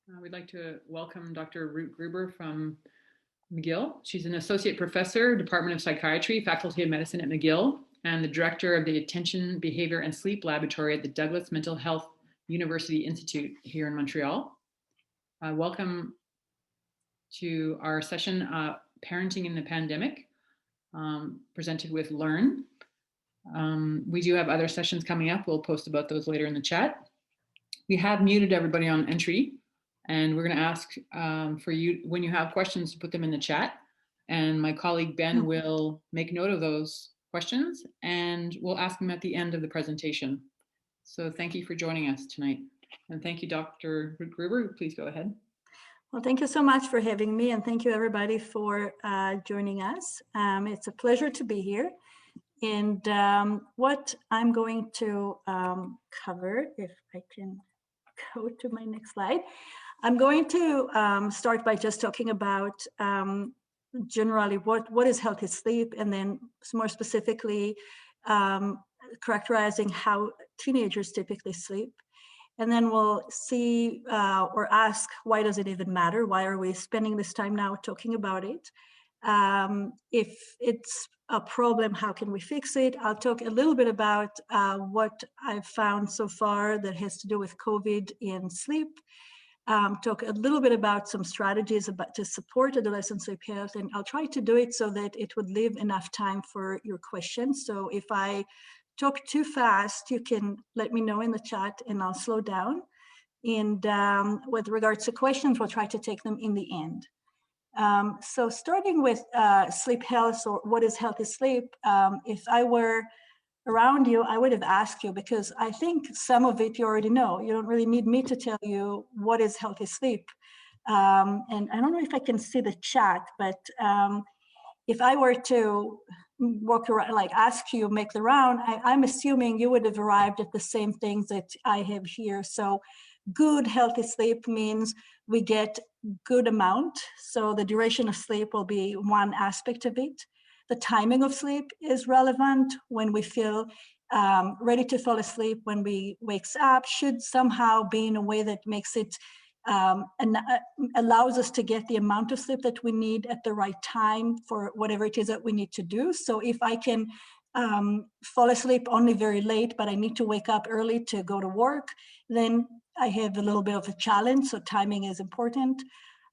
We'd like to welcome Dr. Reut Gruber from McGill. She's an associate professor, Department of Psychiatry, Faculty of Medicine at McGill, and the director of the Attention, Behavior, and Sleep Laboratory at the Douglas Mental Health University Institute here in Montreal. Welcome to our session, Parenting in the Pandemic, presented with Learn. We do have other sessions coming up. We'll post about those later in the chat. We have muted everybody on entry. And we're going to ask for you, when you have questions, to put them in the chat. And my colleague Ben will make note of those questions and we'll ask them at the end of the presentation. So thank you for joining us tonight. And thank you, Dr. Gruber. Please go ahead. Well, thank you so much for having me, and thank you everybody for joining us. It's a pleasure to be here. And what I'm going to cover, if I can go to my next slide, I'm going to start by just talking about generally what is healthy sleep, and then more specifically characterizing how teenagers typically sleep. And then we'll see or ask, why does it even matter? Why are we spending this time now talking about it? If it's a problem, how can we fix it? I'll talk a little bit about what I've found so far that has to do with COVID in sleep. Talk a little bit about some strategies to support adolescent sleep health, and I'll try to do it so that it would leave enough time for your questions. So if I talk too fast, you can let me know in the chat and I'll slow down. And with regards to questions, we'll try to take them in the end. So starting with sleep health, or what is healthy sleep, if I were around you, I would have asked you, because I think some of it you already know. You don't really need me to tell you what is healthy sleep. And I don't know if I can see the chat, but if I were to walk around, like ask you, make the round, I'm assuming you would have arrived at the same things that I have here. So good healthy sleep means we get good amount. So the duration of sleep will be one aspect of it. The timing of sleep is relevant. When we feel ready to fall asleep, when we wakes up, should somehow be in a way that makes it and allows us to get the amount of sleep that we need at the right time for whatever it is that we need to do. So if I can fall asleep only very late, but I need to wake up early to go to work, then I have a little bit of a challenge. So timing is important.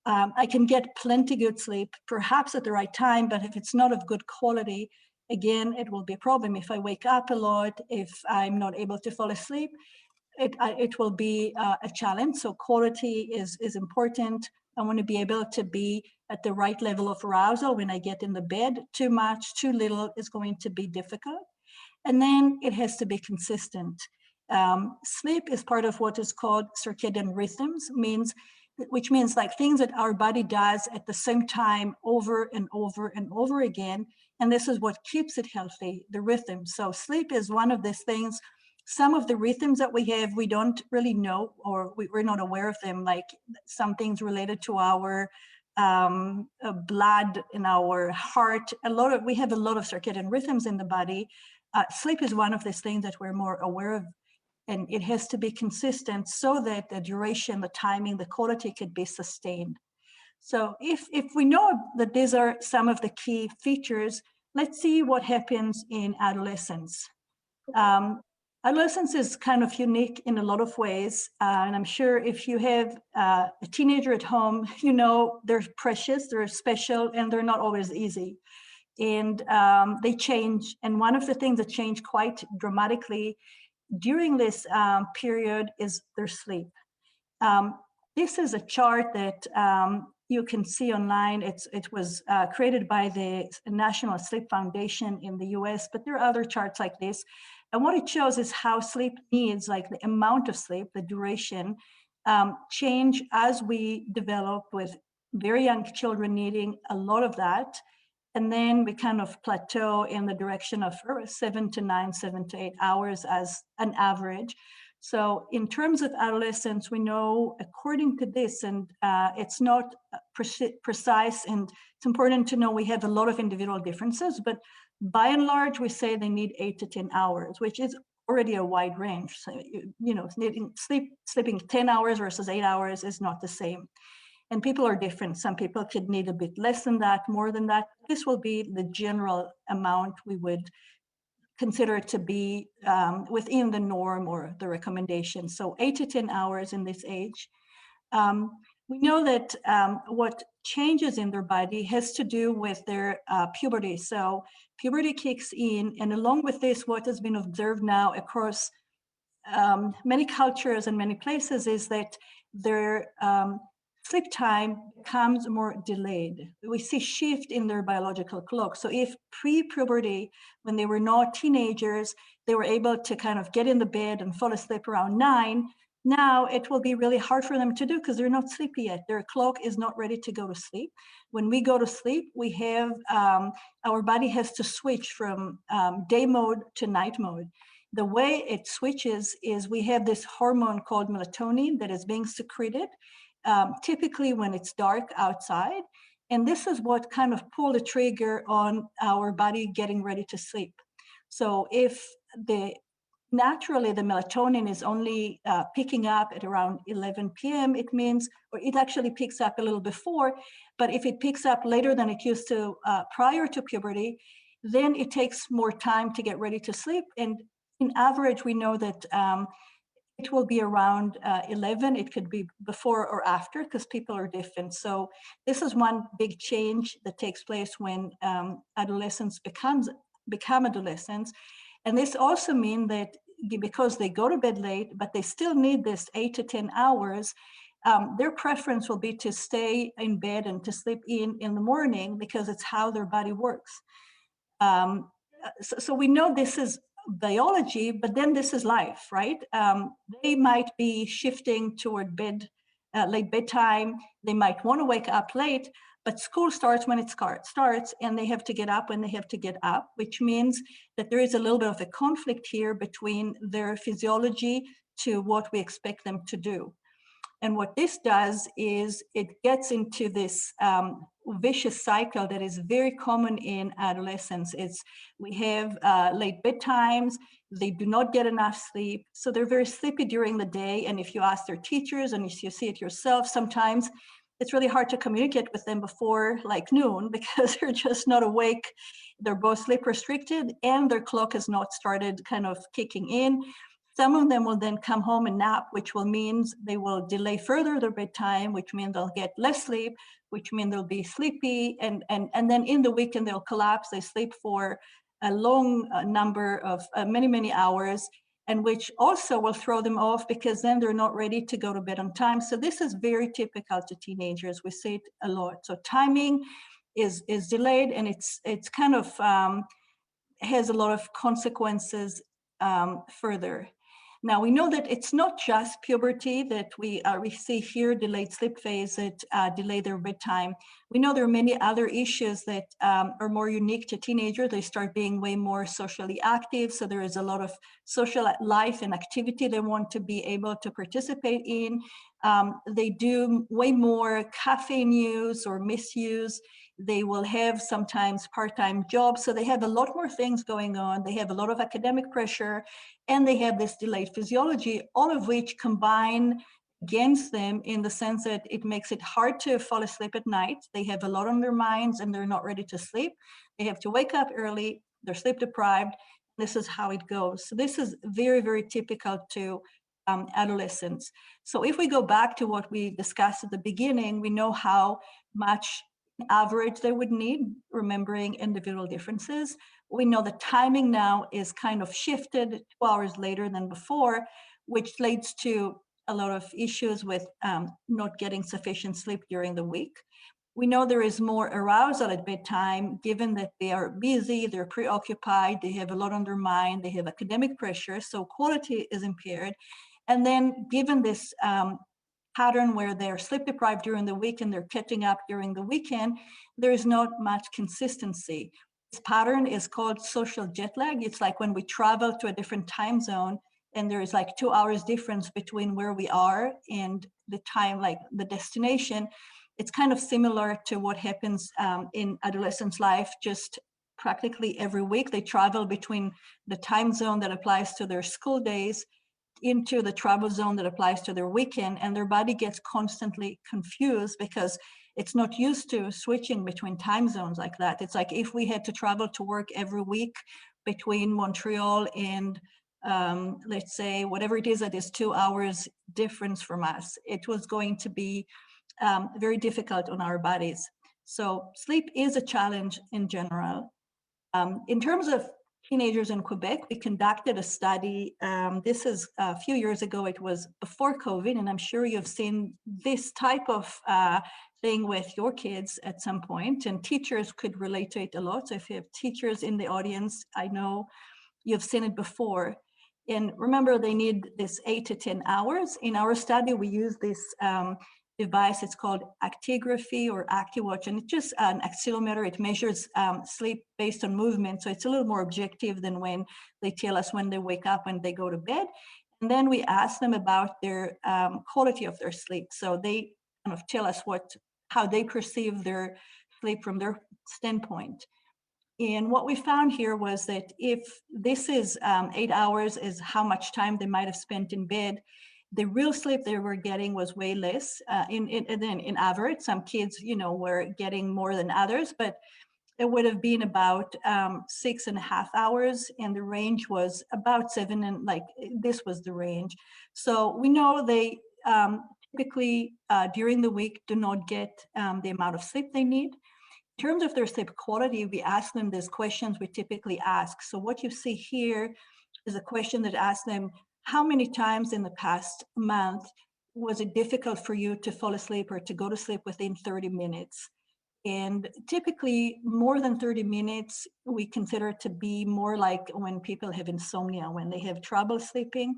I can get plenty good sleep, perhaps at the right time, but if it's not of good quality, again, it will be a problem. If I wake up a lot, if I'm not able to fall asleep, it will be a challenge. So quality is important. I want to be able to be at the right level of arousal when I get in the bed. Too much, too little is going to be difficult. And then it has to be consistent. Sleep is part of what is called circadian rhythms, which means like things that our body does at the same time over and over and over again. And this is what keeps it healthy, the rhythm. So sleep is one of these things. Some of the rhythms that we have, we don't really know, or we're not aware of them, like some things related to our blood in our heart. We have a lot of circadian rhythms in the body. Sleep is one of these things that we're more aware of. And it has to be consistent so that the duration, the timing, the quality could be sustained. So if we know that these are some of the key features, let's see what happens in adolescence. Adolescence is kind of unique in a lot of ways. And I'm sure if you have a teenager at home, you know they're precious, they're special, and they're not always easy. And they change. And one of the things that change quite dramatically during this period is their sleep. This is a chart that you can see online. It was created by the National Sleep Foundation in the US, but there are other charts like this. And what it shows is how sleep needs, like the amount of sleep, the duration, change as we develop, with very young children needing a lot of that. And then we kind of plateau in the direction of 7 to 9, 7 to 8 hours as an average. So in terms of adolescence, we know according to this, and it's not precise, and it's important to know we have a lot of individual differences, but by and large, we say they need 8 to 10 hours, which is already a wide range. So, sleeping 10 hours versus 8 hours is not the same. And people are different. Some people could need a bit less than that, more than that. This will be the general amount we would consider it to be within the norm or the recommendation. So 8 to 10 hours in this age. We know that what changes in their body has to do with their puberty. So puberty kicks in, and along with this, what has been observed now across many cultures and many places is that their sleep time becomes more delayed. We see shift in their biological clock. So if pre-puberty, when they were not teenagers, they were able to kind of get in the bed and fall asleep around 9, now it will be really hard for them to do because they're not sleepy yet. Their clock is not ready to go to sleep. When we go to sleep, we have, our body has to switch from day mode to night mode. The way it switches is we have this hormone called melatonin that is being secreted, typically when it's dark outside. And this is what kind of pulled the trigger on our body getting ready to sleep. So if naturally the melatonin is only picking up at around 11 p.m., it means, or it actually picks up a little before, but if it picks up later than it used to prior to puberty, then it takes more time to get ready to sleep. And in average, we know that it will be around 11. It could be before or after because people are different. So this is one big change that takes place when adolescents become adolescents. And this also means that because they go to bed late, but they still need this 8 to 10 hours, their preference will be to stay in bed and to sleep in the morning because it's how their body works. So we know this is biology, but then this is life, right? They might be shifting toward late bedtime. They might want to wake up late, but school starts when it starts, and they have to get up when they have to get up, which means that there is a little bit of a conflict here between their physiology to what we expect them to do. And what this does is it gets into this vicious cycle that is very common in adolescence. We have late bedtimes, they do not get enough sleep, so they're very sleepy during the day. And if you ask their teachers and if you see it yourself, sometimes it's really hard to communicate with them before like noon because they're just not awake. They're both sleep restricted and their clock has not started kind of kicking in. Some of them will then come home and nap, which will mean they will delay further their bedtime, which means they'll get less sleep, which means they'll be sleepy. And then in the weekend, they'll collapse. They sleep for a long number of many, many hours, and which also will throw them off because then they're not ready to go to bed on time. So this is very typical to teenagers. We see it a lot. So timing is delayed, and it's kind of has a lot of consequences further. Now, we know that it's not just puberty that we see here, delayed sleep phase that delay their bedtime. We know there are many other issues that are more unique to teenagers. They start being way more socially active. So there is a lot of social life and activity they want to be able to participate in. They do way more caffeine use or misuse. They will have sometimes part-time jobs. So they have a lot more things going on. They have a lot of academic pressure, and they have this delayed physiology, all of which combine against them in the sense that it makes it hard to fall asleep at night. They have a lot on their minds and they're not ready to sleep. They have to wake up early. They're sleep deprived. This is how it goes. So this is very, very typical to adolescents. So if we go back to what we discussed at the beginning, we know how much average they would need, remembering individual differences. We know the timing now is kind of shifted 2 hours later than before, which leads to a lot of issues with not getting sufficient sleep during the week. We know there is more arousal at bedtime, given that they are busy, they're preoccupied, they have a lot on their mind, they have academic pressure, so quality is impaired. And then given this pattern where they're sleep deprived during the week and they're catching up during the weekend, there is not much consistency. This pattern is called social jet lag. It's like when we travel to a different time zone and there is like 2 hours difference between where we are and the time, like the destination. It's kind of similar to what happens in adolescence life, just practically every week. They travel between the time zone that applies to their school days into the travel zone that applies to their weekend, and their body gets constantly confused because it's not used to switching between time zones like that. It's like if we had to travel to work every week between Montreal and let's say whatever it is that is 2 hours difference from us, it was going to be very difficult on our bodies. So sleep is a challenge in general. In terms of teenagers in Quebec, we conducted a study. This is a few years ago. It was before COVID, and I'm sure you've seen this type of thing with your kids at some point, and teachers could relate to it a lot. So if you have teachers in the audience, I know you've seen it before. And remember, they need this 8 to 10 hours. In our study, we use this device. It's called actigraphy or ActiWatch, and it's just an accelerometer. It measures sleep based on movement. So it's a little more objective than when they tell us when they wake up, when they go to bed. And then we ask them about their quality of their sleep. So they kind of tell us how they perceive their sleep from their standpoint. And what we found here was that if this is 8 hours is how much time they might have spent in bed, the real sleep they were getting was way less. In average, some kids, were getting more than others, but it would have been about 6.5 hours, and the range was about 7, and this was the range. So we know they typically during the week do not get the amount of sleep they need. In terms of their sleep quality, we ask them these questions we typically ask. So what you see here is a question that asks them, how many times in the past month was it difficult for you to fall asleep or to go to sleep within 30 minutes? And typically more than 30 minutes, we consider to be more like when people have insomnia, when they have trouble sleeping.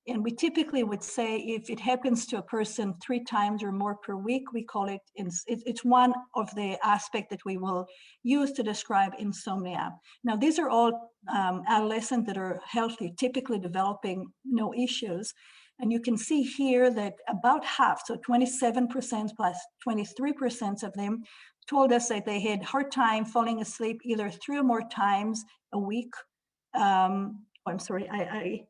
And we typically would say if it happens to a person 3 times or more per week, we call it, it's one of the aspects that we will use to describe insomnia. Now, these are all adolescents that are healthy, typically developing no issues. And you can see here that about half, so 27% plus 23% of them told us that they had hard time falling asleep either 3 or more times a week. I'm sorry, I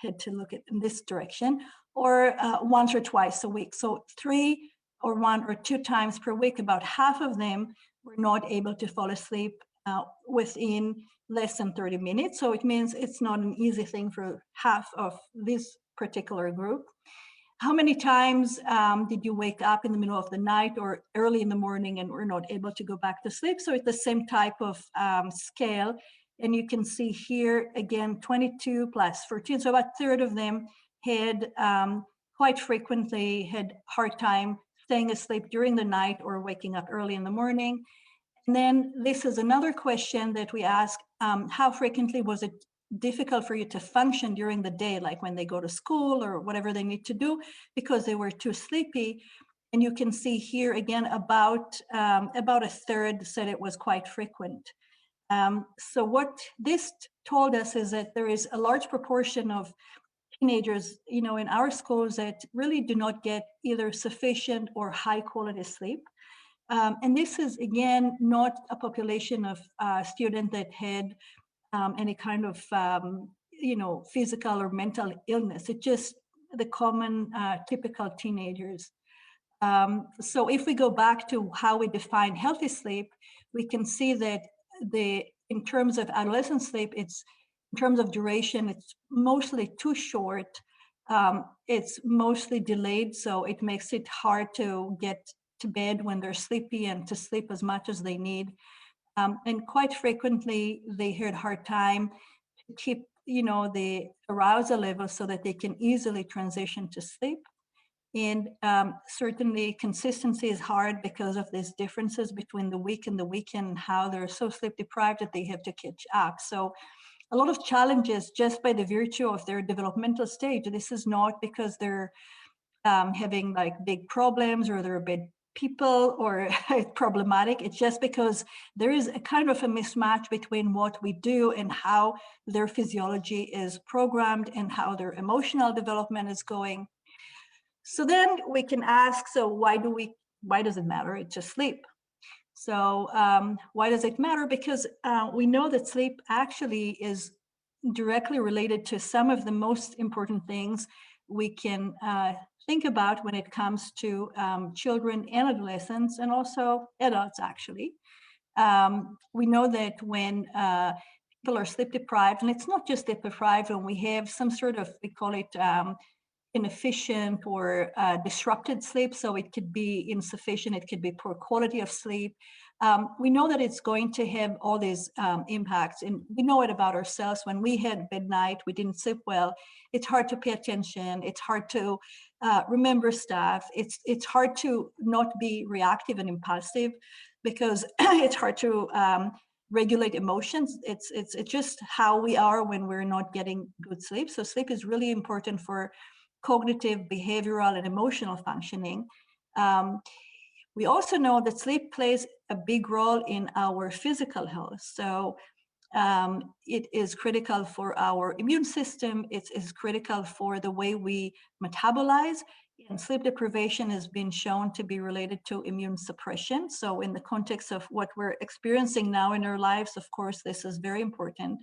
had to look at in this direction, or once or twice a week. So 3 or 1 or 2 times per week, about half of them were not able to fall asleep within less than 30 minutes. So it means it's not an easy thing for half of this particular group. How many times did you wake up in the middle of the night or early in the morning and were not able to go back to sleep? So it's the same type of scale. And you can see here, again, 22 plus 14. So about a third of them had quite frequently had hard time staying asleep during the night or waking up early in the morning. And then this is another question that we ask, how frequently was it difficult for you to function during the day, like when they go to school or whatever they need to do because they were too sleepy? And you can see here, again, about a third said it was quite frequent. So what this told us is that there is a large proportion of teenagers, in our schools that really do not get either sufficient or high quality sleep. And this is, again, not a population of students that had any kind of, physical or mental illness. It's just the common, typical teenagers. So if we go back to how we define healthy sleep, we can see that in terms of adolescent sleep, it's in terms of duration, it's mostly too short. It's mostly delayed, so it makes it hard to get to bed when they're sleepy and to sleep as much as they need. And quite frequently, they had a hard time to keep, the arousal level so that they can easily transition to sleep. And certainly consistency is hard because of these differences between the week and the weekend, and how they're so sleep deprived that they have to catch up. So a lot of challenges just by the virtue of their developmental stage. This is not because they're having like big problems or they're bad people or problematic. It's just because there is a kind of a mismatch between what we do and how their physiology is programmed and how their emotional development is going. So then we can ask, so why does it matter? It's just sleep. So why does it matter? Because we know that sleep actually is directly related to some of the most important things we can think about when it comes to children and adolescents, and also adults, actually. We know that when people are sleep deprived, and it's not just sleep deprived, when we have some sort of, we call it inefficient or disrupted sleep. So it could be insufficient, it could be poor quality of sleep. We know that it's going to have all these impacts, and we know it about ourselves. When we had midnight, we didn't sleep well. It's hard to pay attention. It's hard to remember stuff. It's hard to not be reactive and impulsive, because it's hard to regulate emotions. It's just how we are when we're not getting good sleep. So sleep is really important for cognitive, behavioral, and emotional functioning. We also know that sleep plays a big role in our physical health. So it is critical for our immune system. It is critical for the way we metabolize. And sleep deprivation has been shown to be related to immune suppression. So in the context of what we're experiencing now in our lives, of course, this is very important.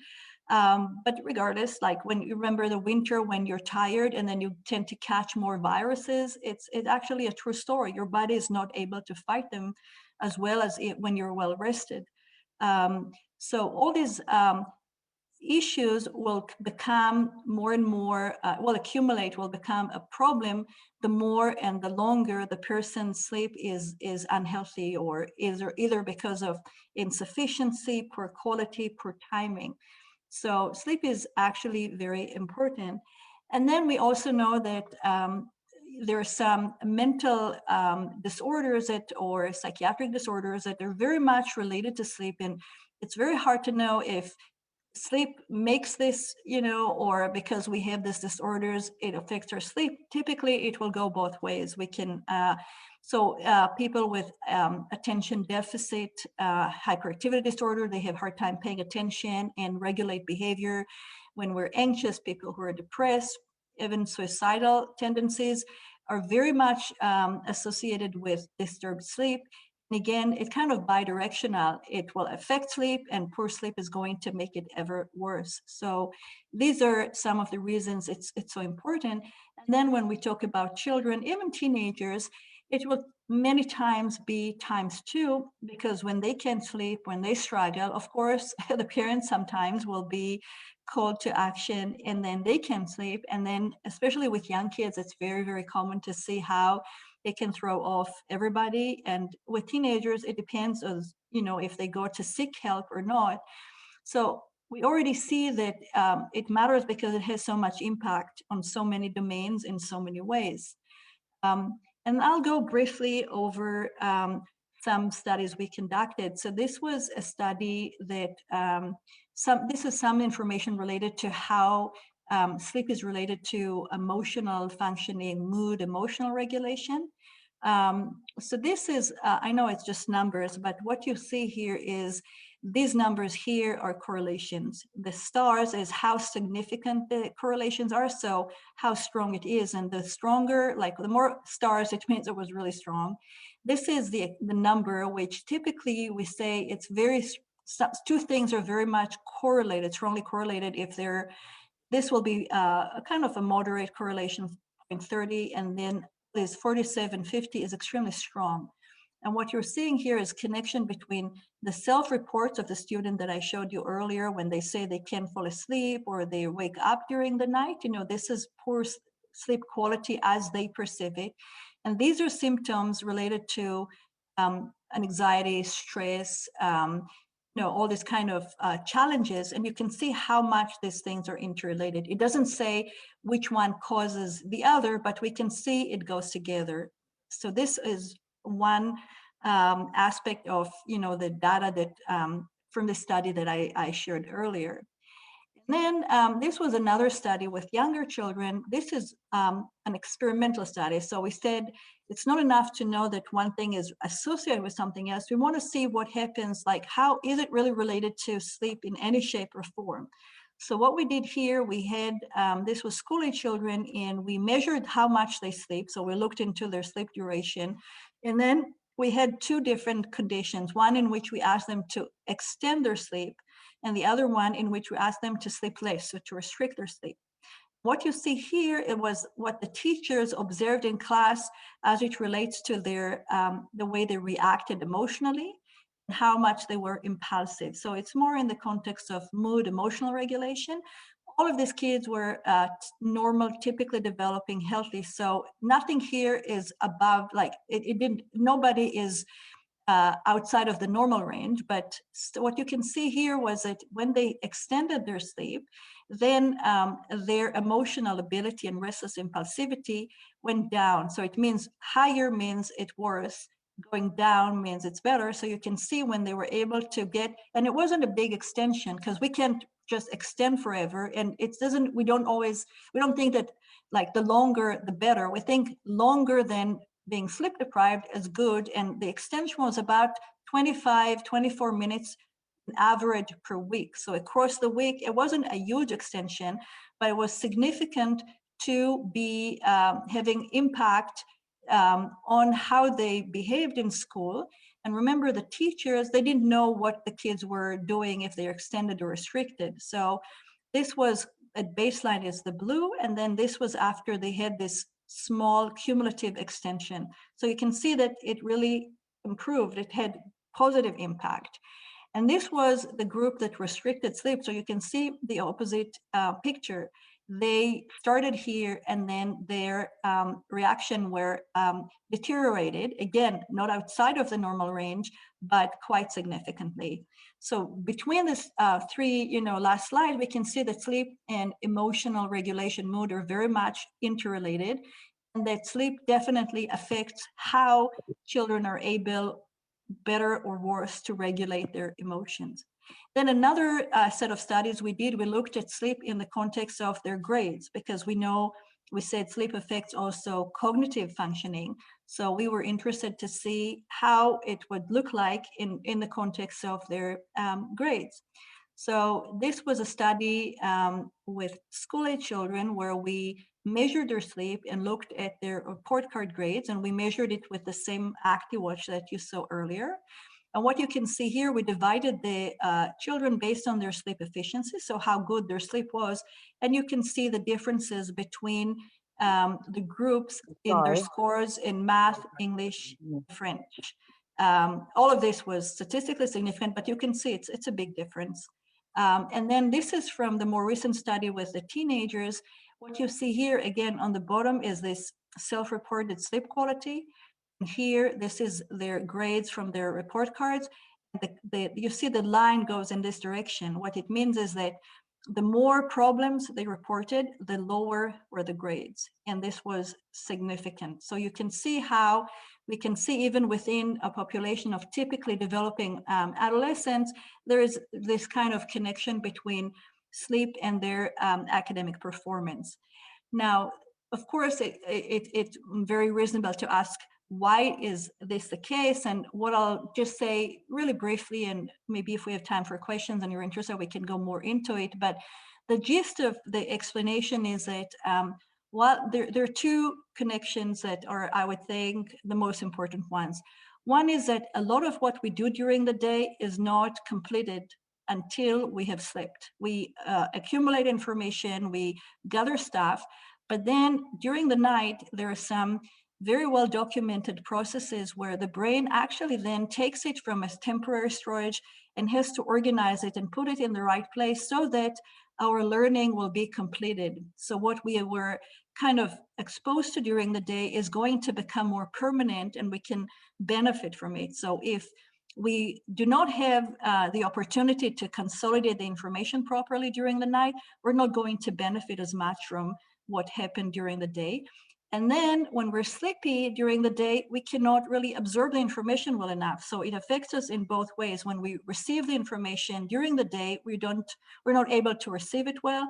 But regardless, like when you remember the winter when you're tired and then you tend to catch more viruses, it's actually a true story. Your body is not able to fight them as well as when you're well rested. So all these issues will become more and more, will accumulate, will become a problem the more and the longer the person's sleep is unhealthy, or either because of insufficiency, poor quality, poor timing. So sleep is actually very important. And then we also know that there are some mental disorders or psychiatric disorders that are very much related to sleep. And it's very hard to know if sleep makes this, or because we have these disorders, it affects our sleep. Typically, it will go both ways. We can, people with attention deficit, hyperactivity disorder, they have a hard time paying attention and regulate behavior. When we're anxious, people who are depressed, even suicidal tendencies are very much associated with disturbed sleep. And again, it's kind of bidirectional. It will affect sleep, and poor sleep is going to make it ever worse. So these are some of the reasons it's so important. And then when we talk about children, even teenagers, it will many times be times two, because when they can't sleep, when they struggle, of course, the parents sometimes will be called to action, and then they can't sleep. And then especially with young kids, it's very, very common to see how it can throw off everybody. And with teenagers, it depends on, if they go to seek help or not. So we already see that it matters because it has so much impact on so many domains in so many ways. And I'll go briefly over some studies we conducted. So this was a study that this is some information related to how sleep is related to emotional functioning, mood, emotional regulation. So this is, I know it's just numbers, but what you see here is these numbers here are correlations. The stars is how significant the correlations are, so how strong it is. And the stronger, like the more stars, it means it was really strong. This is the number, which typically we say it's very, two things are very much correlated, strongly correlated. If they're, this will be a kind of a moderate correlation, 0.30, and then this 4750 is extremely strong. And what you're seeing here is connection between the self-reports of the student that I showed you earlier when they say they can't fall asleep or they wake up during the night. This is poor sleep quality as they perceive it. And these are symptoms related to anxiety, stress, all these kind of challenges. And you can see how much these things are interrelated. It doesn't say which one causes the other, but we can see it goes together. So this is one aspect of the data that from the study that I shared earlier. And then this was another study with younger children. This is an experimental study. So we said it's not enough to know that one thing is associated with something else. We want to see what happens, like how is it really related to sleep in any shape or form. So what we did here, we had, this was school-age children, and we measured how much they sleep. So we looked into their sleep duration. And then we had two different conditions, one in which we asked them to extend their sleep, and the other one in which we asked them to sleep less, so to restrict their sleep. What you see here, it was what the teachers observed in class as it relates to their the way they reacted emotionally, and how much they were impulsive. So it's more in the context of mood, emotional regulation. All of these kids were normal, typically developing, healthy. So nothing here is above, like it didn't, nobody is outside of the normal range. But what you can see here was that when they extended their sleep, then their emotional ability and restless impulsivity went down. So it means higher means it's worse, going down means it's better. So you can see when they were able to get, and it wasn't a big extension because we can't just extend forever. And it doesn't, we don't think that like the longer, the better. We think longer than being sleep deprived is good. And the extension was about 25, 24 minutes average per week. So across the week, it wasn't a huge extension, but it was significant to be having impact on how they behaved in school. And remember, the teachers, they didn't know what the kids were doing, if they're extended or restricted. So this was at baseline is the blue, and then this was after they had this small cumulative extension. So you can see that it really improved. It had positive impact. And this was the group that restricted sleep. So you can see the opposite picture. They started here, and then their reaction were deteriorated. Again, not outside of the normal range, but quite significantly. So between this three, last slide, we can see that sleep and emotional regulation, mood are very much interrelated, and that sleep definitely affects how children are able, better or worse, to regulate their emotions. Then another set of studies we did, we looked at sleep in the context of their grades, because we said sleep affects also cognitive functioning. So we were interested to see how it would look like in the context of their grades. So this was a study with school-age children where we measured their sleep and looked at their report card grades, and we measured it with the same ActiWatch that you saw earlier. And what you can see here, we divided the children based on their sleep efficiency, so how good their sleep was, and you can see the differences between the groups in their scores in math, English, French. All of this was statistically significant, but you can see it's a big difference. And then this is from the more recent study with the teenagers. What you see here, again, on the bottom is this self-reported sleep quality. And here, this is their grades from their report cards. You see the line goes in this direction. What it means is that the more problems they reported, the lower were the grades. And this was significant. So you can see how we can see even within a population of typically developing adolescents, there is this kind of connection between sleep and their academic performance. Now, of course, it's very reasonable to ask, why is this the case? And what I'll just say really briefly, and maybe if we have time for questions and you're interested, we can go more into it. But the gist of the explanation is that there are two connections that are, I would think, the most important ones. One is that a lot of what we do during the day is not completed until we have slept. We accumulate information, we gather stuff, but then during the night, there are some very well documented processes where the brain actually then takes it from a temporary storage and has to organize it and put it in the right place so that our learning will be completed. So what we were kind of exposed to during the day is going to become more permanent, and we can benefit from it. So if we do not have the opportunity to consolidate the information properly during the night, we're not going to benefit as much from what happened during the day. And then when we're sleepy during the day, we cannot really absorb the information well enough. So it affects us in both ways. When we receive the information during the day, we're not able to receive it well.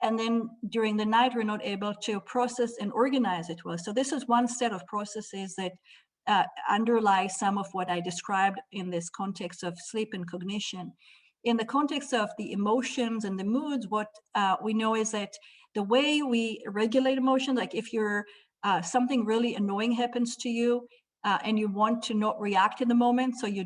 And then during the night, we're not able to process and organize it well. So this is one set of processes that underlie some of what I described in this context of sleep and cognition. In the context of the emotions and the moods, what we know is that the way we regulate emotion, like if you're something really annoying happens to you, and you want to not react in the moment, so you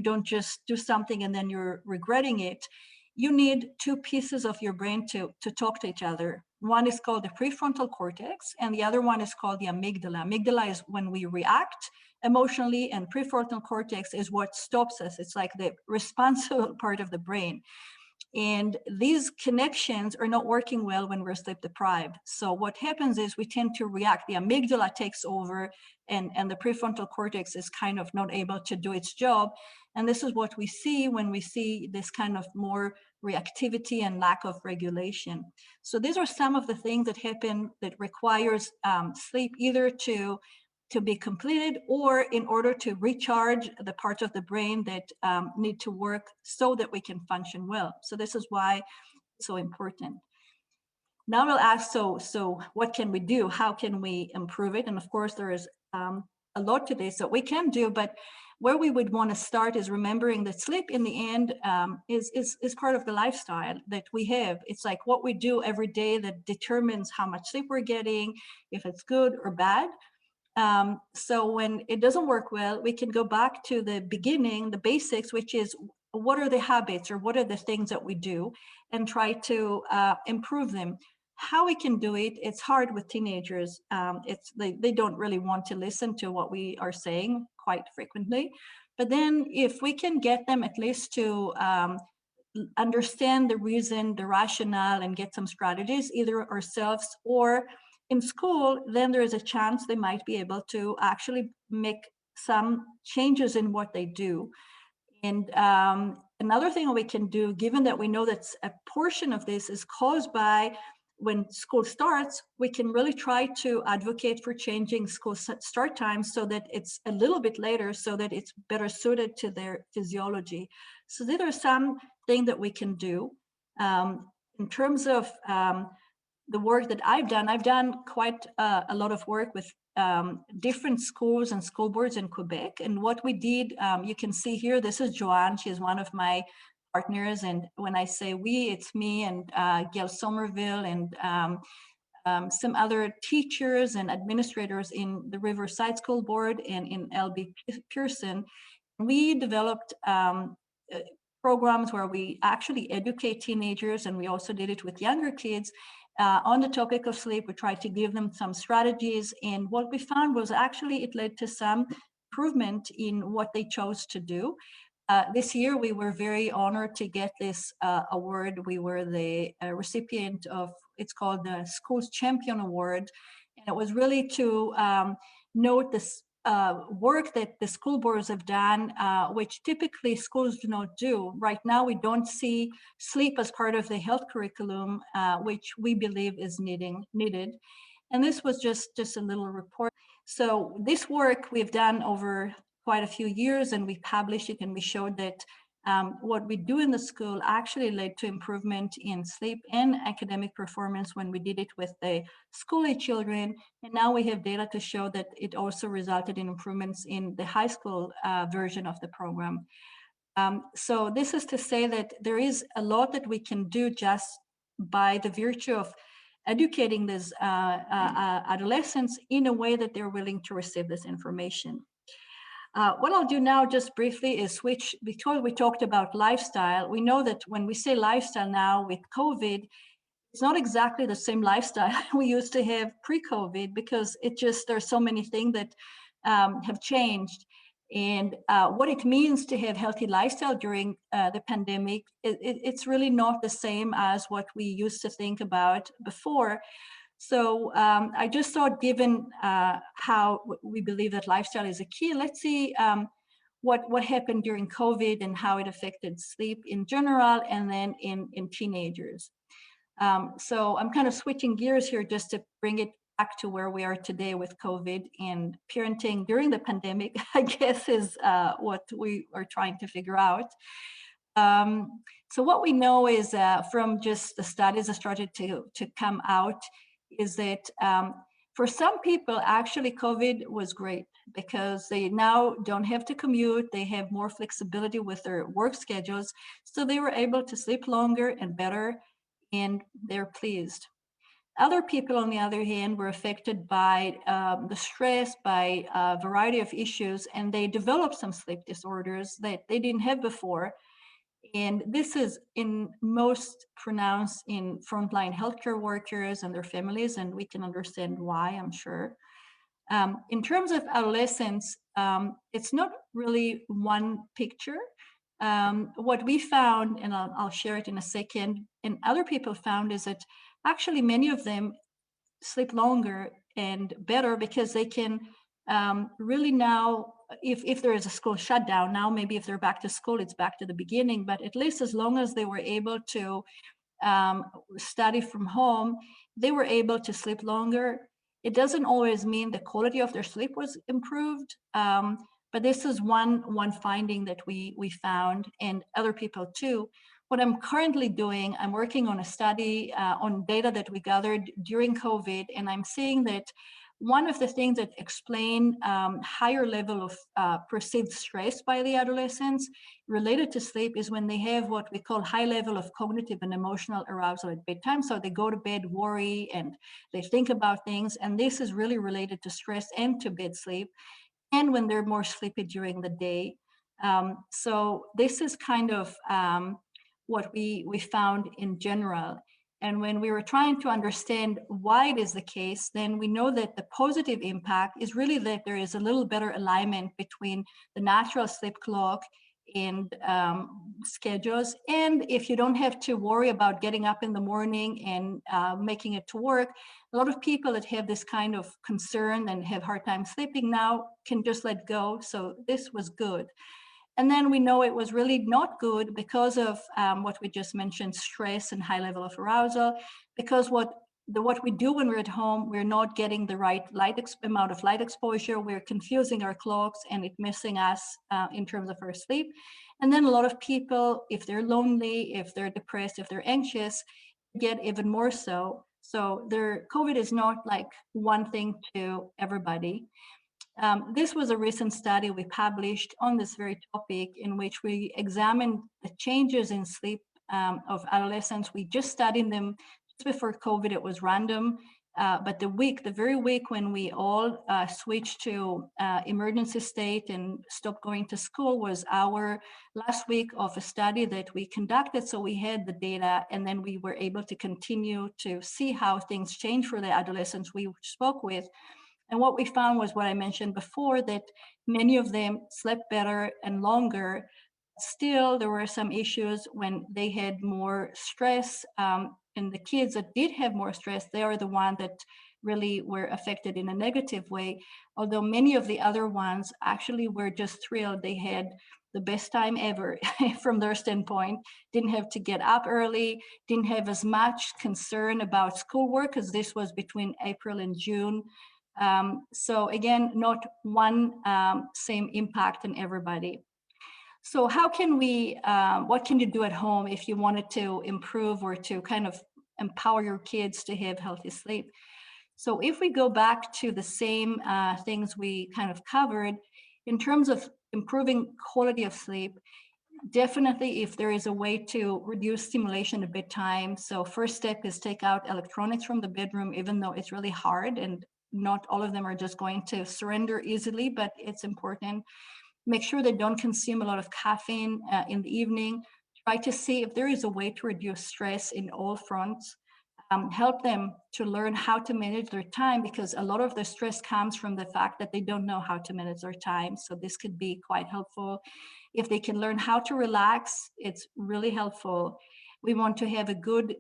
don't just do something and then you're regretting it, you need two pieces of your brain to talk to each other. One is called the prefrontal cortex, and the other one is called the amygdala. Amygdala is when we react emotionally, and prefrontal cortex is what stops us. It's like the responsible part of the brain. And these connections are not working well when we're sleep deprived. So what happens is we tend to react. The amygdala takes over, and the prefrontal cortex is kind of not able to do its job. And this is what we see when we see this kind of more reactivity and lack of regulation. So these are some of the things that happen that requires sleep, either to be completed or in order to recharge the parts of the brain that need to work so that we can function well. So this is why it's so important. Now we'll ask, so what can we do? How can we improve it? And of course, there is a lot to this that we can do, but where we would want to start is remembering that sleep in the end is part of the lifestyle that we have. It's like what we do every day that determines how much sleep we're getting, if it's good or bad. So when it doesn't work well, we can go back to the beginning, the basics, which is what are the habits or what are the things that we do, and try to improve them. How we can do it, it's hard with teenagers. They don't really want to listen to what we are saying quite frequently. But then if we can get them at least to understand the reason, the rationale, and get some strategies, either ourselves or in school, then there is a chance they might be able to actually make some changes in what they do. And another thing we can do, given that we know that a portion of this is caused by when school starts, we can really try to advocate for changing school start times so that it's a little bit later, so that it's better suited to their physiology. So these are some things that we can do. In terms of the work that I've done quite a lot of work with different schools and school boards in Quebec. And what we did, you can see here, this is Joanne. She's one of my partners. And when I say we, it's me and Gail Somerville and some other teachers and administrators in the Riverside School Board and in LB Pearson. We developed programs where we actually educate teenagers, and we also did it with younger kids on the topic of sleep. We tried to give them some strategies, and what we found was actually it led to some improvement in what they chose to do. This year, we were very honored to get this award. We were the recipient of, it's called the Schools Champion Award, and it was really to note this work that the school boards have done, which typically schools do not do. Right now, we don't see sleep as part of the health curriculum, which we believe is needed. And this was just a little report. So this work we've done over quite a few years, and we published it, and we showed that what we do in the school actually led to improvement in sleep and academic performance when we did it with the school-age children. And now we have data to show that it also resulted in improvements in the high school version of the program. So this is to say that there is a lot that we can do just by the virtue of educating these adolescents in a way that they're willing to receive this information. What I'll do now just briefly is switch, because we talked about lifestyle. We know that when we say lifestyle now with COVID, it's not exactly the same lifestyle we used to have pre-COVID, because there's so many things that have changed. And what it means to have healthy lifestyle during the pandemic, it's really not the same as what we used to think about before. So I just thought, given how we believe that lifestyle is a key, let's see what happened during COVID and how it affected sleep in general, and then in teenagers. So I'm kind of switching gears here just to bring it back to where we are today with COVID, and parenting during the pandemic, I guess, is what we are trying to figure out. So what we know is from just the studies that started to come out is that for some people, actually, COVID was great because they now don't have to commute. They have more flexibility with their work schedules. So they were able to sleep longer and better, and they're pleased. Other people, on the other hand, were affected by the stress, by a variety of issues, and they developed some sleep disorders that they didn't have before. And this is in most pronounced in frontline healthcare workers and their families, and we can understand why, I'm sure. In terms of adolescence, it's not really one picture. What we found, and I'll share it in a second, and other people found, is that actually many of them sleep longer and better because they can really now, if there is a school shutdown, now maybe if they're back to school, it's back to the beginning, but at least as long as they were able to study from home, they were able to sleep longer. It doesn't always mean the quality of their sleep was improved, but this is one finding that we found, and other people too. What I'm currently doing, I'm working on a study on data that we gathered during COVID, and I'm seeing that one of the things that explain higher level of perceived stress by the adolescents related to sleep is when they have what we call high level of cognitive and emotional arousal at bedtime. So they go to bed worry and they think about things, and this is really related to stress and to bed sleep, and when they're more sleepy during the day. So this is kind of what we found in general. And when we were trying to understand why it is the case, then we know that the positive impact is really that there is a little better alignment between the natural sleep clock and schedules. And if you don't have to worry about getting up in the morning and making it to work, a lot of people that have this kind of concern and have hard time sleeping now can just let go. So this was good. And then we know it was really not good because of what we just mentioned, stress and high level of arousal, because what we do when we're at home, we're not getting the right amount of light exposure, we're confusing our clocks, and it's missing us in terms of our sleep. And then a lot of people, if they're lonely, if they're depressed, if they're anxious, get even more so. So their COVID is not like one thing to everybody. This was a recent study we published on this very topic, in which we examined the changes in sleep of adolescents. We just studied them just before COVID. It was random, but the very week when we all switched to emergency state and stopped going to school was our last week of a study that we conducted. So we had the data, and then we were able to continue to see how things change for the adolescents we spoke with. And what we found was what I mentioned before, that many of them slept better and longer. Still, there were some issues when they had more stress. And the kids that did have more stress, they are the ones that really were affected in a negative way. Although many of the other ones actually were just thrilled. They had the best time ever from their standpoint, didn't have to get up early, didn't have as much concern about schoolwork, because this was between April and June. So again, not one same impact on everybody. So how can we, what can you do at home if you wanted to improve or to kind of empower your kids to have healthy sleep? So if we go back to the same things we kind of covered, in terms of improving quality of sleep, definitely if there is a way to reduce stimulation at bedtime. So first step is take out electronics from the bedroom, even though it's really hard and not all of them are just going to surrender easily, but it's important. Make sure they don't consume a lot of caffeine in the evening. Try to see if there is a way to reduce stress in all fronts. Help them to learn how to manage their time, because a lot of the stress comes from the fact that they don't know how to manage their time. So this could be quite helpful. If they can learn how to relax, it's really helpful. We want to have a good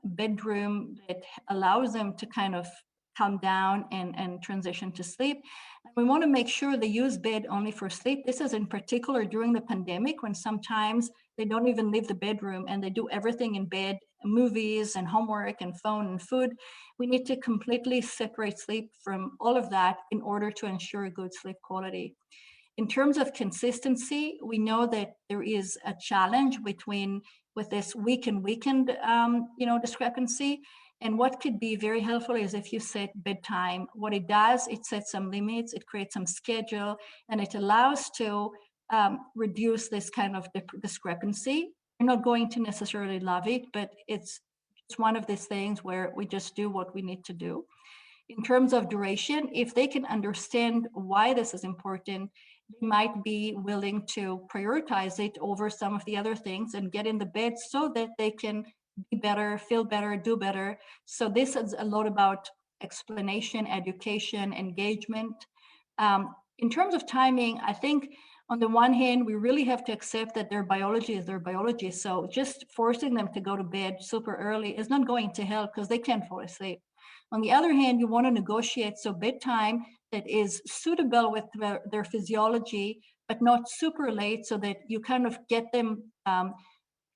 bedroom that allows them to kind of calm down and transition to sleep. We want to make sure they use bed only for sleep. This is in particular during the pandemic, when sometimes they don't even leave the bedroom and they do everything in bed, movies and homework and phone and food. We need to completely separate sleep from all of that in order to ensure good sleep quality. In terms of consistency, we know that there is a challenge with this week and weekend discrepancy. And what could be very helpful is if you set bedtime. What it does, it sets some limits, it creates some schedule, and it allows to reduce this kind of discrepancy. You're not going to necessarily love it, but it's it's one of these things where we just do what we need to do. In terms of duration, if they can understand why this is important, they might be willing to prioritize it over some of the other things and get in the bed so that they can be better, feel better, do better. So this is a lot about explanation, education, engagement. In terms of timing, I think on the one hand, we really have to accept that their biology is their biology. So just forcing them to go to bed super early is not going to help because they can't fall asleep. On the other hand, you want to negotiate so bedtime that is suitable with their physiology, but not super late so that you kind of get them,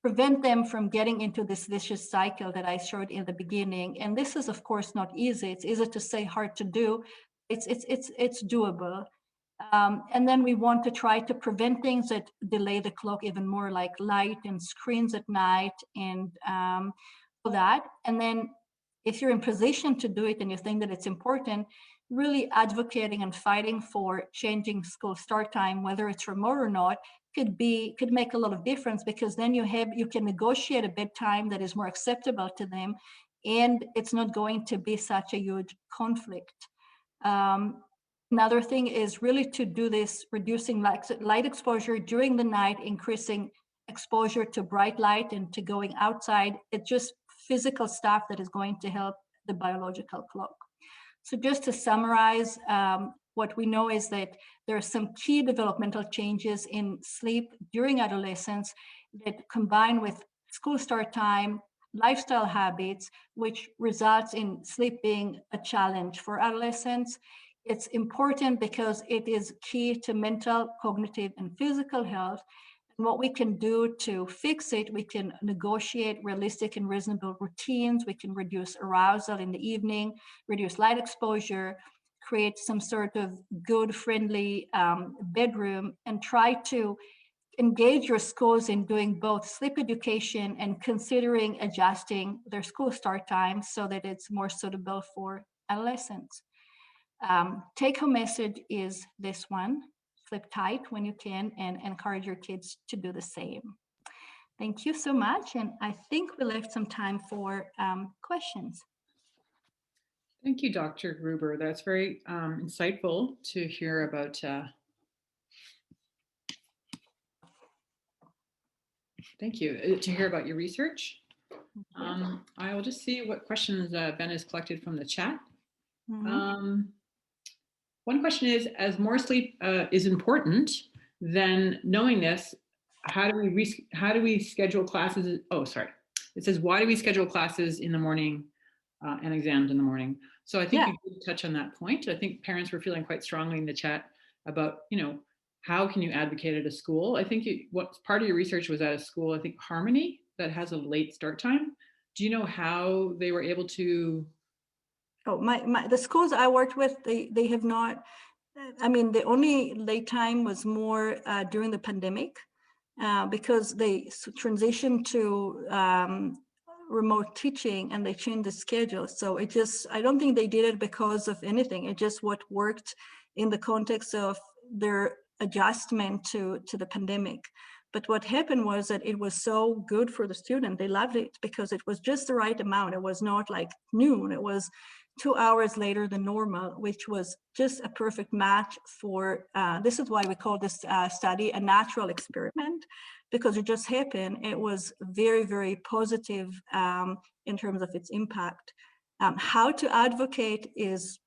prevent them from getting into this vicious cycle that I showed in the beginning. And this is, of course, not easy. It's easy to say, hard to do. It's doable. And then we want to try to prevent things that delay the clock even more, like light and screens at night and all that. And then if you're in position to do it and you think that it's important, really advocating and fighting for changing school start time, whether it's remote or not, could make a lot of difference, because then you can negotiate a bedtime that is more acceptable to them, and it's not going to be such a huge conflict. Another thing is really to do this, reducing light exposure during the night, increasing exposure to bright light and to going outside. It's just physical stuff that is going to help the biological clock. So just to summarize, what we know is that there are some key developmental changes in sleep during adolescence that combine with school start time, lifestyle habits, which results in sleep being a challenge for adolescents. It's important because it is key to mental, cognitive, and physical health. And what we can do to fix it, we can negotiate realistic and reasonable routines. We can reduce arousal in the evening, reduce light exposure, create some sort of good, friendly bedroom, and try to engage your schools in doing both sleep education and considering adjusting their school start time so that it's more suitable for adolescents. Take-home message is this one: sleep tight when you can and encourage your kids to do the same. Thank you so much. And I think we left some time for questions. Thank you, Dr. Gruber. That's very insightful to hear about. Thank you to hear about your research. I will just see what questions Ben has collected from the chat. One question is, as more sleep is important, then knowing this, how do we schedule classes? Oh, sorry. It says, why do we schedule classes in the morning and exams in the morning? So I think you did touch on that point. I think parents were feeling quite strongly in the chat about, how can you advocate at a school? I think what part of your research was at a school, I think Harmony, that has a late start time. Do you know how they were able to? Oh, the schools I worked with, they have not. I mean, the only late time was more during the pandemic, because they transitioned to remote teaching and they changed the schedule. So I don't think they did it because of anything. It just what worked in the context of their adjustment to the pandemic. But what happened was that it was so good for the student. They loved it because it was just the right amount. It was not like noon. It was 2 hours later than normal, which was just a perfect match for, this is why we call this study a natural experiment, because it just happened. It was very, very positive in terms of its impact. How to advocate is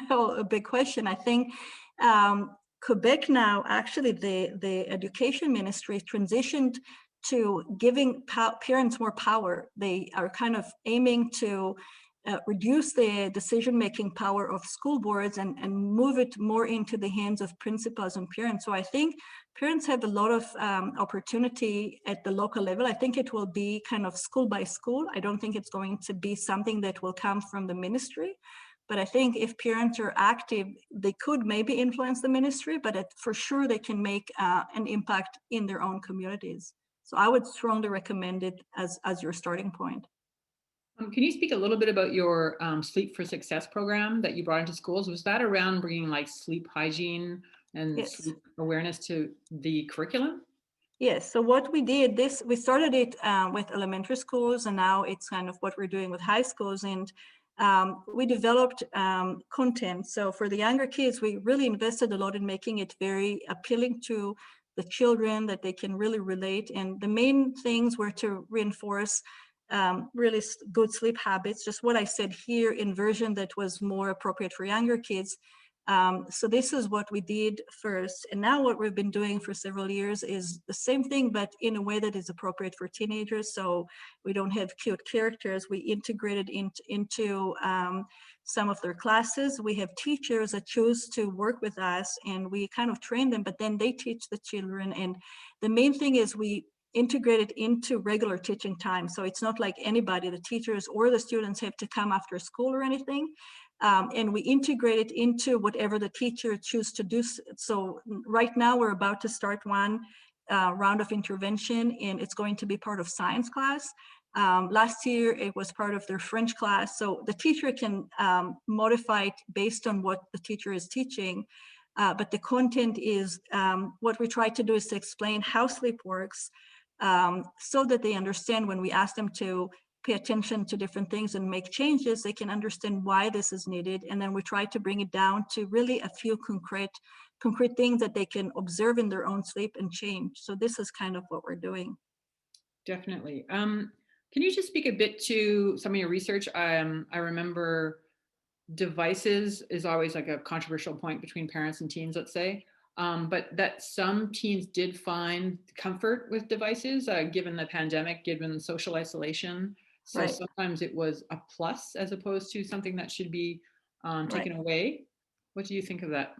a big question. I think Quebec now, actually the education ministry transitioned to giving parents more power. They are kind of aiming to reduce the decision-making power of school boards and move it more into the hands of principals and parents. So I think parents have a lot of opportunity at the local level. I think it will be kind of school by school. I don't think it's going to be something that will come from the ministry. But I think if parents are active, they could maybe influence the ministry, but for sure they can make an impact in their own communities. So I would strongly recommend it as your starting point. Can you speak a little bit about your Sleep for Success program that you brought into schools? Was that around bringing like sleep hygiene and sleep awareness to the curriculum? Yes, so what we did, we started it with elementary schools, and now it's kind of what we're doing with high schools. And we developed content. So for the younger kids, we really invested a lot in making it very appealing to the children, that they can really relate. And the main things were to reinforce really good sleep habits, just what I said here in version that was more appropriate for younger kids. So this is what we did first. And now what we've been doing for several years is the same thing, but in a way that is appropriate for teenagers. So we don't have cute characters. We integrated into some of their classes. We have teachers that choose to work with us, and we kind of train them, but then they teach the children. And the main thing is we integrated into regular teaching time. So it's not like anybody, the teachers or the students, have to come after school or anything. And we integrate it into whatever the teacher chooses to do. So right now we're about to start one round of intervention, and it's going to be part of science class. Last year it was part of their French class. So the teacher can modify it based on what the teacher is teaching. But the content is, what we try to do is to explain how sleep works, so that they understand when we ask them to pay attention to different things and make changes, they can understand why this is needed. And then we try to bring it down to really a few concrete things that they can observe in their own sleep and change. So this is kind of what we're doing. Definitely. Can you just speak a bit to some of your research? I remember devices is always like a controversial point between parents and teens, let's say. But that some teens did find comfort with devices, given the pandemic, given social isolation. So Right. sometimes it was a plus as opposed to something that should be taken Right. away. What do you think of that?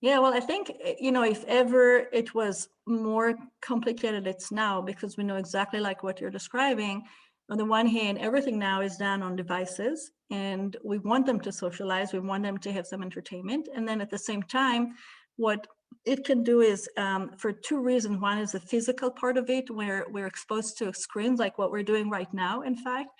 Yeah, well, I think, if ever it was more complicated, it's now, because we know exactly like what you're describing. On the one hand, everything now is done on devices, and we want them to socialize. We want them to have some entertainment. And then at the same time, what it can do is, for two reasons. One is the physical part of it, where we're exposed to screens like what we're doing right now, in fact.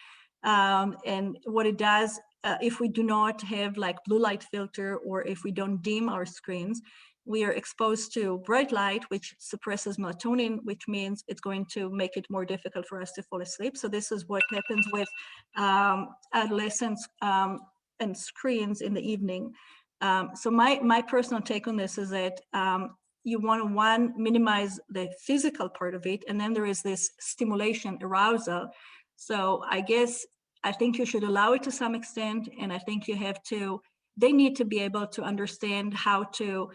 And what it does, if we do not have like blue light filter, or if we don't dim our screens, we are exposed to bright light, which suppresses melatonin, which means it's going to make it more difficult for us to fall asleep. So this is what happens with adolescents and screens in the evening. So my personal take on this is that you want to, one, minimize the physical part of it, and then there is this stimulation, arousal. So I think you should allow it to some extent, and I think they need to be able to understand how to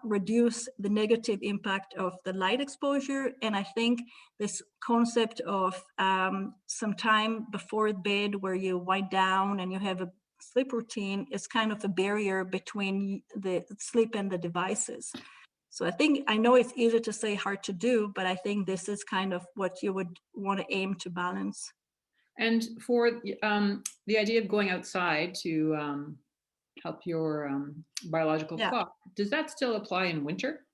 reduce the negative impact of the light exposure. And I think this concept of some time before bed where you wind down and you have a sleep routine is kind of a barrier between the sleep and the devices. So I know it's easy to say, hard to do, but I think this is kind of what you would want to aim to balance. And for the idea of going outside to help your biological Yeah. clock, does that still apply in winter?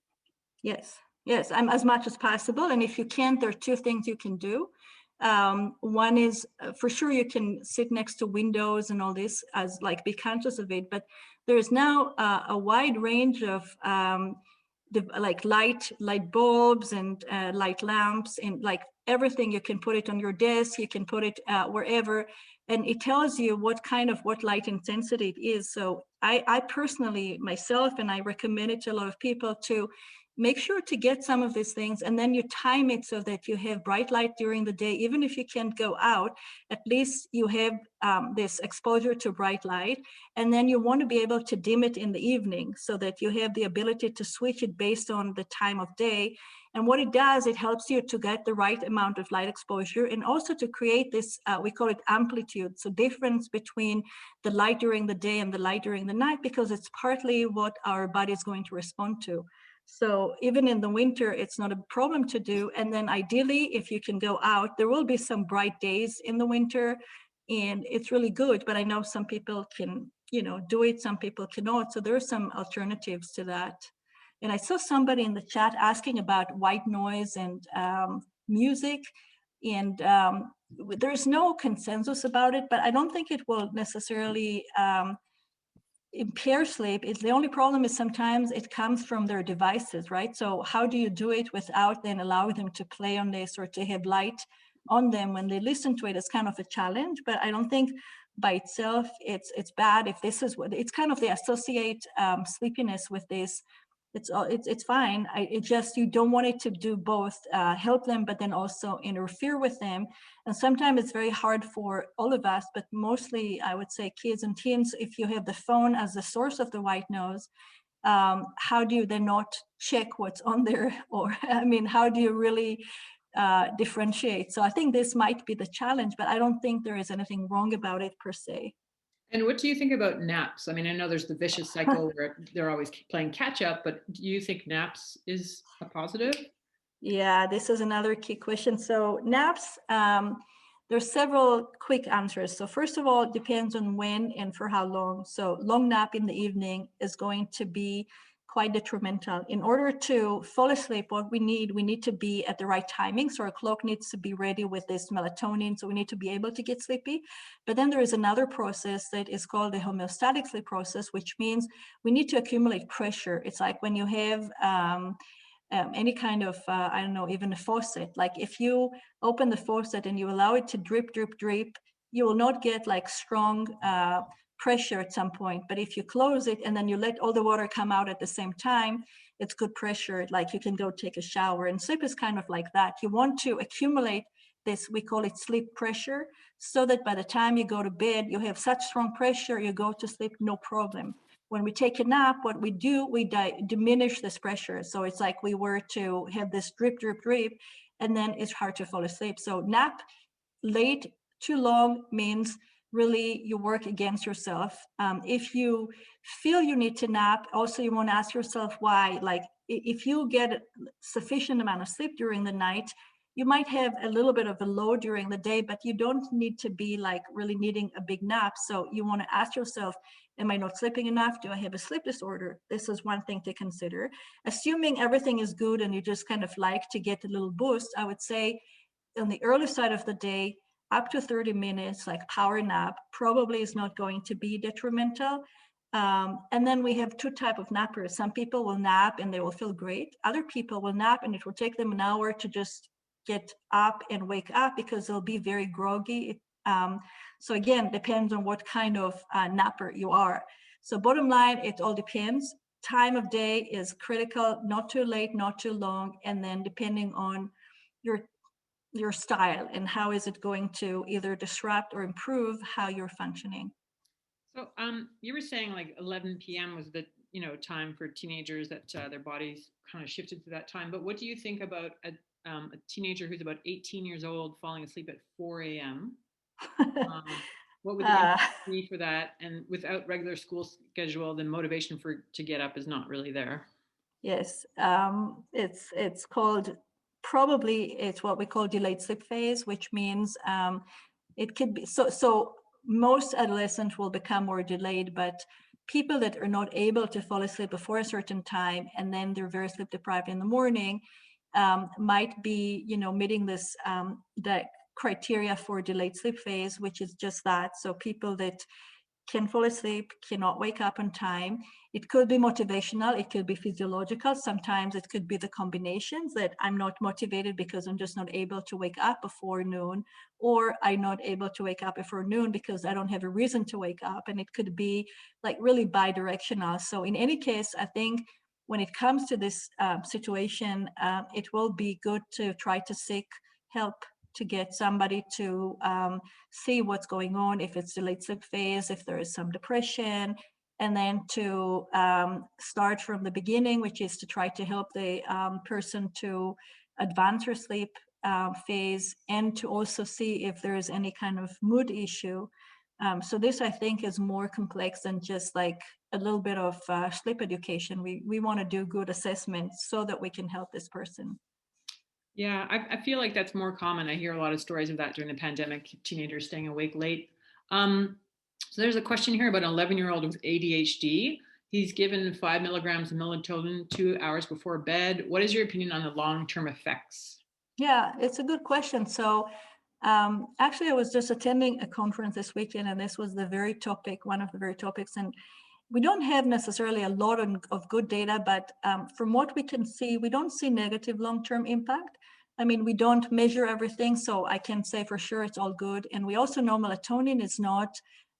Yes, as much as possible. And if you can't, there are two things you can do. One is, for sure, you can sit next to windows and all this, as like be conscious of it. But there's now a wide range of like light bulbs and light lamps, and like everything. You can put it on your desk, you can put it wherever, and it tells you what light intensity it is. So I personally, myself, and I recommend it to a lot of people, to make sure to get some of these things, and then you time it so that you have bright light during the day. Even if you can't go out, at least you have this exposure to bright light. And then you want to be able to dim it in the evening so that you have the ability to switch it based on the time of day. And what it does, it helps you to get the right amount of light exposure, and also to create this, we call it amplitude. So difference between the light during the day and the light during the night, because it's partly what our body is going to respond to. So even in the winter, it's not a problem to do. And then ideally, if you can go out, there will be some bright days in the winter, and it's really good. But I know some people can, do it, some people cannot. So there are some alternatives to that. And I saw somebody in the chat asking about white noise and music. And there's no consensus about it, but I don't think it will necessarily impair sleep. It's the only problem is sometimes it comes from their devices, right? So how do you do it without then allowing them to play on this or to have light on them when they listen to it? It's kind of a challenge, but I don't think by itself it's bad. If this is what it's kind of, they associate sleepiness with this, it's fine. It just, you don't want it to do both, help them but then also interfere with them. And sometimes it's very hard for all of us, but mostly I would say kids and teens, if you have the phone as the source of the white noise, how do you then not check what's on there? Or I mean, how do you really differentiate? So I think this might be the challenge, but I don't think there is anything wrong about it per se. And what do you think about naps? I mean, I know there's the vicious cycle where they're always playing catch up, but do you think naps is a positive? Yeah, this is another key question. So naps, there's several quick answers. So first of all, it depends on when and for how long. So long nap in the evening is going to be quite detrimental. In order to fall asleep, what we need to be at the right timing. So our clock needs to be ready with this melatonin. So we need to be able to get sleepy. But then there is another process that is called the homeostatic sleep process, which means we need to accumulate pressure. It's like when you have any kind of, I don't know, even a faucet. Like if you open the faucet and you allow it to drip, drip, drip, you will not get like strong pressure at some point. But if you close it and then you let all the water come out at the same time, it's good pressure. Like you can go take a shower, and sleep is kind of like that. You want to accumulate this, we call it sleep pressure, so that by the time you go to bed, you have such strong pressure, you go to sleep, no problem. When we take a nap, what we do, we diminish this pressure. So it's like we were to have this drip, drip, drip, and then it's hard to fall asleep. So nap late, too long means really you work against yourself. If you feel you need to nap, also you want to ask yourself why. Like if you get sufficient amount of sleep during the night, you might have a little bit of a load during the day, but you don't need to be like really needing a big nap. So you want to ask yourself, am I not sleeping enough? Do I have a sleep disorder? This is one thing to consider. Assuming everything is good and you just kind of like to get a little boost, I would say on the early side of the day, up to 30 minutes, like power nap, probably is not going to be detrimental. And then we have two types of nappers. Some people will nap and they will feel great. Other people will nap and it will take them an hour to just get up and wake up because they'll be very groggy. So again, depends on what kind of napper you are. So bottom line, it all depends. Time of day is critical, not too late, not too long, and then depending on your style and how is it going to either disrupt or improve how you're functioning. So, you were saying like 11 p.m. was the time for teenagers that their bodies kind of shifted to that time. But what do you think about a teenager who's about 18 years old falling asleep at 4 a.m.? What would the uh, impact be for that? And without regular school schedule, the motivation to get up is not really there. yes, it's called, probably it's what we call delayed sleep phase, which means it could be so most adolescents will become more delayed, but people that are not able to fall asleep before a certain time and then they're very sleep deprived in the morning might be meeting this the criteria for delayed sleep phase, which is just that. So people that can fall asleep, cannot wake up on time. It could be motivational, it could be physiological. Sometimes it could be the combinations that I'm not motivated because I'm just not able to wake up before noon, or I'm not able to wake up before noon because I don't have a reason to wake up. And it could be like really bi-directional. So in any case, I think when it comes to this situation, it will be good to try to seek help, to get somebody to see what's going on, if it's the late sleep phase, if there is some depression, and then to start from the beginning, which is to try to help the person to advance her sleep phase, and to also see if there is any kind of mood issue. So this, I think, is more complex than just like a little bit of sleep education. We want to do good assessments so that we can help this person. Yeah, I feel like that's more common. I hear a lot of stories of that during the pandemic, teenagers staying awake late. So there's a question here about an 11-year-old with ADHD. He's given 5 milligrams of melatonin 2 hours before bed. What is your opinion on the long-term effects? Yeah, it's a good question. So actually, I was just attending a conference this weekend, and this was the very topic, one of the very topics. And we don't have necessarily a lot of good data, but from what we can see, we don't see negative long-term impact. I mean, we don't measure everything, so I can say for sure it's all good. And we also know melatonin is not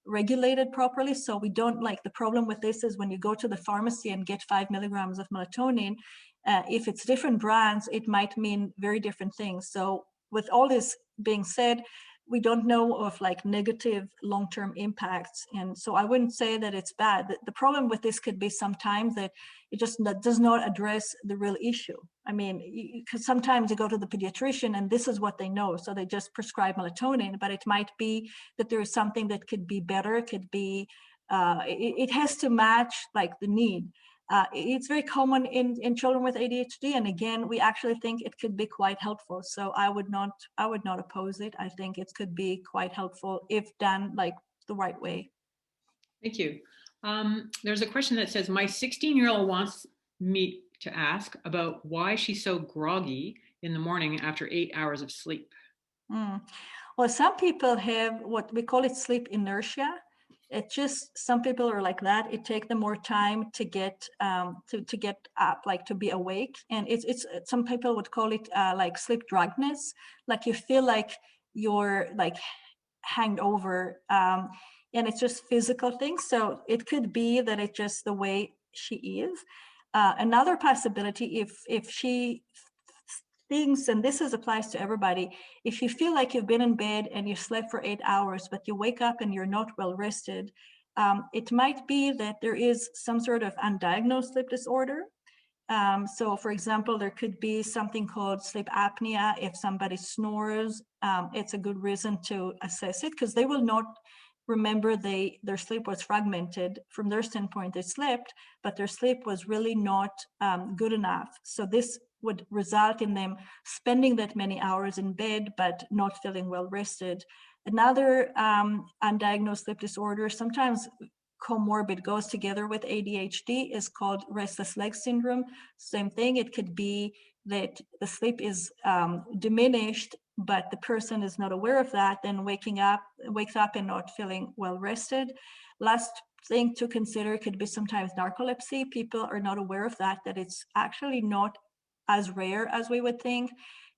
regulated properly, so we don't, like, the problem with this is when you go to the pharmacy and get 5 milligrams of melatonin, if it's different brands, it might mean very different things. So with all this being said, we don't know of like negative long-term impacts. And so I wouldn't say that it's bad. The problem with this could be sometimes that it just does not address the real issue. I mean, because sometimes you go to the pediatrician and this is what they know. So they just prescribe melatonin, but it might be that there is something that could be better. It could be, it has to match like the need. It's very common in children with ADHD, and again, we actually think it could be quite helpful. So I would not oppose it. I think it could be quite helpful if done like the right way. Thank you. There's a question that says, my 16-year-old wants me to ask about why she's so groggy in the morning after 8 hours of sleep. Well, some people have what we call it sleep inertia. It just, some people are like that. It takes them more time to get to get up, like to be awake. And it's some people would call it like sleep drunkenness. Like you feel like you're like hanged over, and it's just physical things. So it could be that it's just the way she is. Another possibility, if she thinks, and this applies to everybody, if you feel like you've been in bed and you slept for 8 hours, but you wake up and you're not well rested, it might be that there is some sort of undiagnosed sleep disorder. So for example, there could be something called sleep apnea. If somebody snores, it's a good reason to assess it, because they will not remember their sleep was fragmented. From their standpoint, they slept, but their sleep was really not good enough. So this would result in them spending that many hours in bed, but not feeling well rested. Another undiagnosed sleep disorder, sometimes comorbid, goes together with ADHD, is called restless leg syndrome. Same thing, it could be that the sleep is diminished, but the person is not aware of that, then wakes up and not feeling well rested. Last thing to consider could be sometimes narcolepsy. People are not aware of that it's actually not as rare as we would think.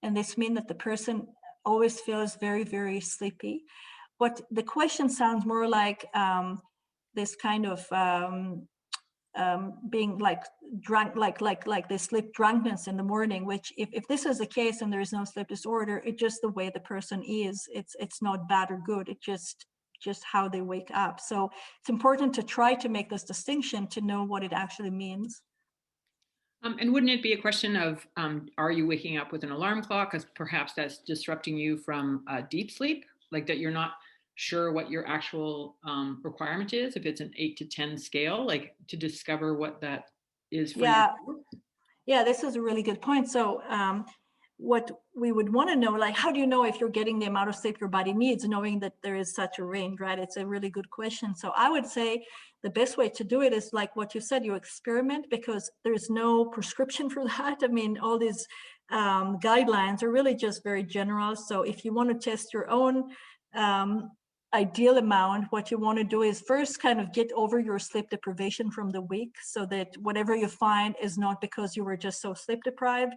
And this means that the person always feels very, very sleepy. What the question sounds more like this kind of being like drunk, like this sleep drunkenness in the morning, which if this is the case and there is no sleep disorder, it's just the way the person is. It's not bad or good. It's just how they wake up. So it's important to try to make this distinction to know what it actually means. And wouldn't it be a question of, are you waking up with an alarm clock? Because perhaps that's disrupting you from deep sleep, like that you're not sure what your actual requirement is, if it's an 8 to 10 scale, like to discover what that is for you. Yeah, this is a really good point. So what we would want to know, like, how do you know if you're getting the amount of sleep your body needs, knowing that there is such a range, right? It's a really good question. So I would say the best way to do it is like what you said, you experiment, because there's no prescription for that. I mean, all these guidelines are really just very general. So if you want to test your own ideal amount, what you want to do is first kind of get over your sleep deprivation from the week, so that whatever you find is not because you were just so sleep deprived.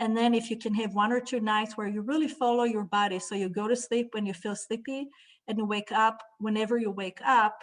And then if you can have 1 or 2 nights where you really follow your body, so you go to sleep when you feel sleepy and you wake up whenever you wake up,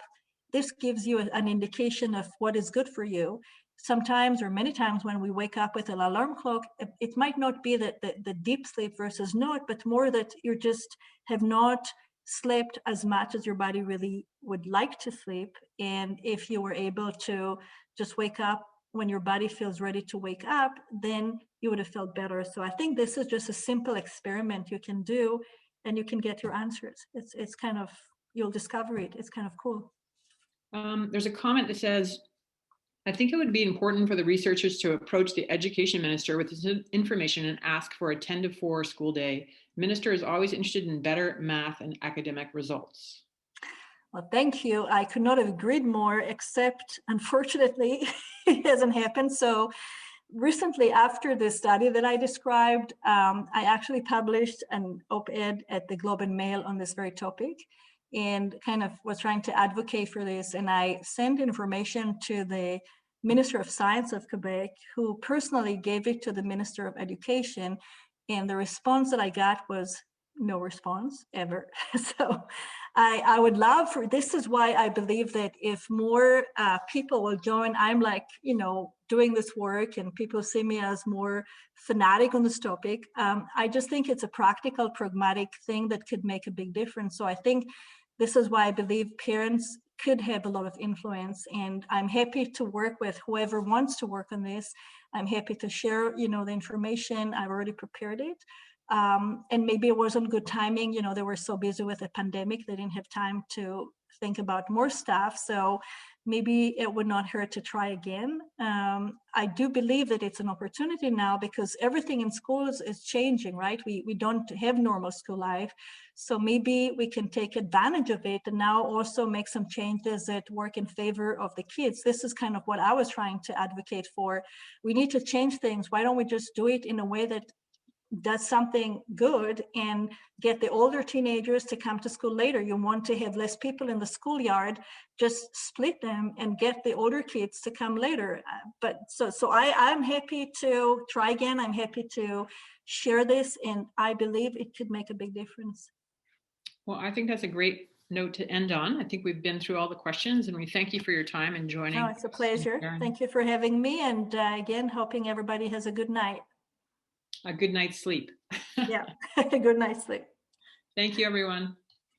this gives you an indication of what is good for you. Sometimes, or many times, when we wake up with an alarm clock, it might not be that the deep sleep versus not, but more that you just have not slept as much as your body really would like to sleep. And if you were able to just wake up when your body feels ready to wake up, then you would have felt better. So I think this is just a simple experiment you can do, and you can get your answers. It's kind of, you'll discover it. It's kind of cool. There's a comment that says, I think it would be important for the researchers to approach the education minister with this information and ask for a 10 to 4 school day. Minister is always interested in better math and academic results. Well, thank you. I could not have agreed more, except unfortunately, it hasn't happened. So recently, after this study that I described, I actually published an op-ed at the Globe and Mail on this very topic. and kind of was trying to advocate for this. And I sent information to the Minister of Science of Quebec, who personally gave it to the Minister of Education. And the response that I got was no response ever. So I would love for, this is why I believe that if more people will join, I'm like, doing this work and people see me as more fanatic on this topic. I just think it's a practical, pragmatic thing that could make a big difference. So I think this is why I believe parents could have a lot of influence, and I'm happy to work with whoever wants to work on this. I'm happy to share, the information. I've already prepared it. And maybe it wasn't good timing. They were so busy with the pandemic, they didn't have time to think about more stuff. So maybe it would not hurt to try again. I do believe that it's an opportunity now because everything in schools is changing, right? We don't have normal school life. So maybe we can take advantage of it and now also make some changes that work in favor of the kids. This is kind of what I was trying to advocate for. We need to change things. Why don't we just do it in a way that does something good and get the older teenagers to come to school later? You want to have less people in the schoolyard, just split them and get the older kids to come later. But so I'm happy to try again. I'm happy to share this, and I believe it could make a big difference. Well, I think that's a great note to end on. I think we've been through all the questions, and we thank you for your time and joining. Oh, it's a pleasure. Thank you for having me. And again, hoping everybody has a good night. A good night's sleep. Yeah, a good night's sleep. Thank you, everyone.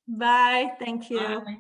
Bye. Thank you. Bye.